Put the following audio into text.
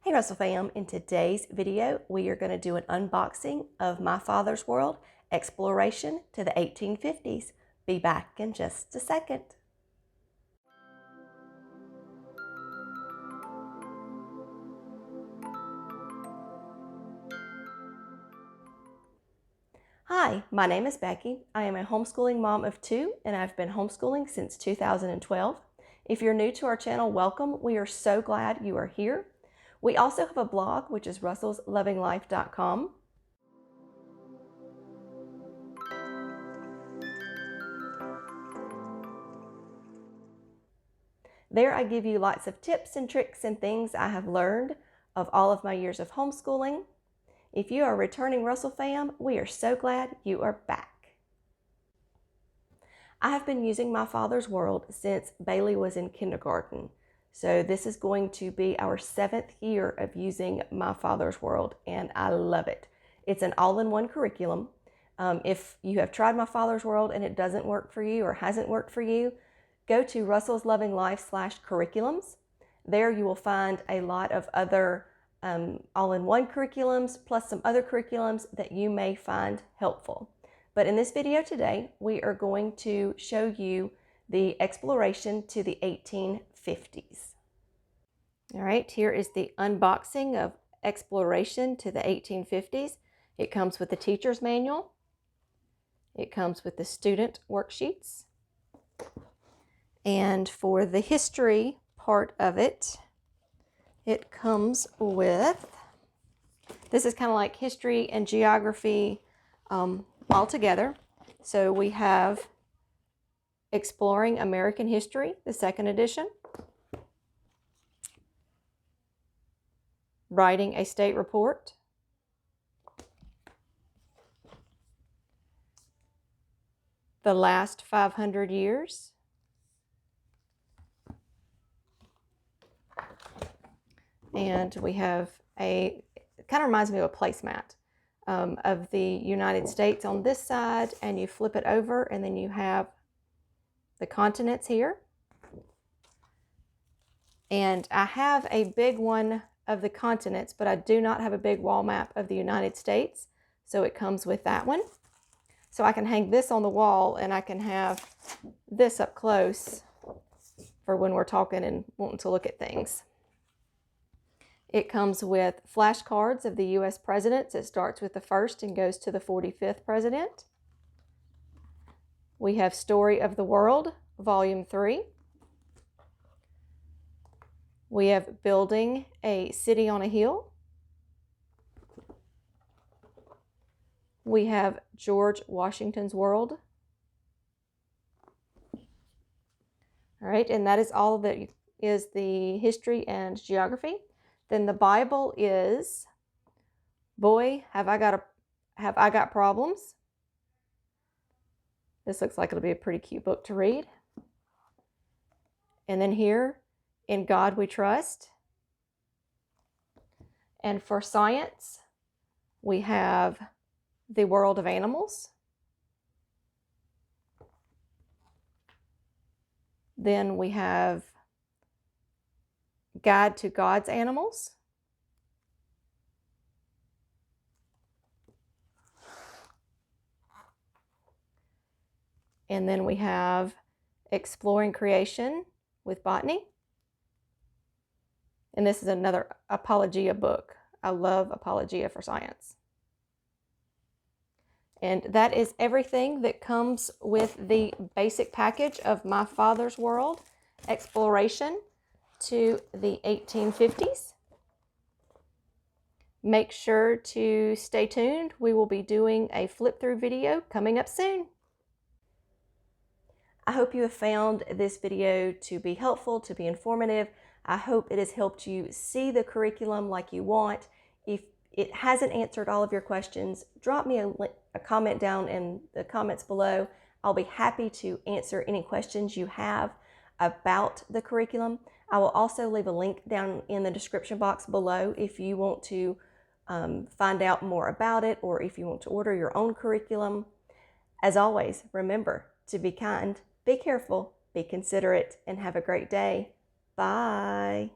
Hey Russell fam, in today's video we are going to do an unboxing of My Father's World, Exploration to the 1850s. Be back in just a second. Hi, my name is Becky. I am a homeschooling mom of two and I've been homeschooling since 2012. If you're new to our channel, welcome. We are so glad you are here. We also have a blog, which is russellslovinglife.com. There I give you lots of tips and tricks and things I have learned of all of my years of homeschooling. If you are a returning Russell fam, we are so glad you are back. I have been using My Father's World since Bailey was in kindergarten. So this is going to be our 7th year of using My Father's World, and I love it. It's an all-in-one curriculum. If you have tried My Father's World and it doesn't work for you or hasn't worked for you, go to Russell's Loving Life /curriculums. There you will find a lot of other all-in-one curriculums plus some other curriculums that you may find helpful. But in this video today, we are going to show you the exploration to the 1850s. All right, here is the unboxing of Exploration to the 1850s. It comes with the teacher's manual. It comes with the student worksheets. And for the history part of it, it comes with, this is kind of like history and geography all together. So we have Exploring American History, the 2nd edition. Writing a State Report. The Last 500 Years. And we have it kind of reminds me of a placemat of the United States on this side, and you flip it over and then you have the continents here. And I have a big one of the continents, but I do not have a big wall map of the United States. So it comes with that one. So I can hang this on the wall and I can have this up close for when we're talking and wanting to look at things. It comes with flashcards of the U.S. presidents. It starts with the 1st and goes to the 45th president. We have Story of the World, Volume 3. We have Building a City on a Hill. We have George Washington's World. All right, and that is all that is the history and geography. Then the Bible is, Boy, Have I Got Problems. This looks like it'll be a pretty cute book to read. And then here, In God We Trust. And for science, we have The World of Animals. Then we have Guide to God's Animals. And then we have Exploring Creation with Botany. And this is another Apologia book. I love Apologia for science. And that is everything that comes with the basic package of My Father's World, Exploration to the 1850s. Make sure to stay tuned. We will be doing a flip through video coming up soon. I hope you have found this video to be helpful, to be informative. I hope it has helped you see the curriculum like you want. If it hasn't answered all of your questions, drop me a comment down in the comments below. I'll be happy to answer any questions you have about the curriculum. I will also leave a link down in the description box below if you want to find out more about it or if you want to order your own curriculum. As always, remember to be kind, be careful, be considerate, and have a great day. Bye.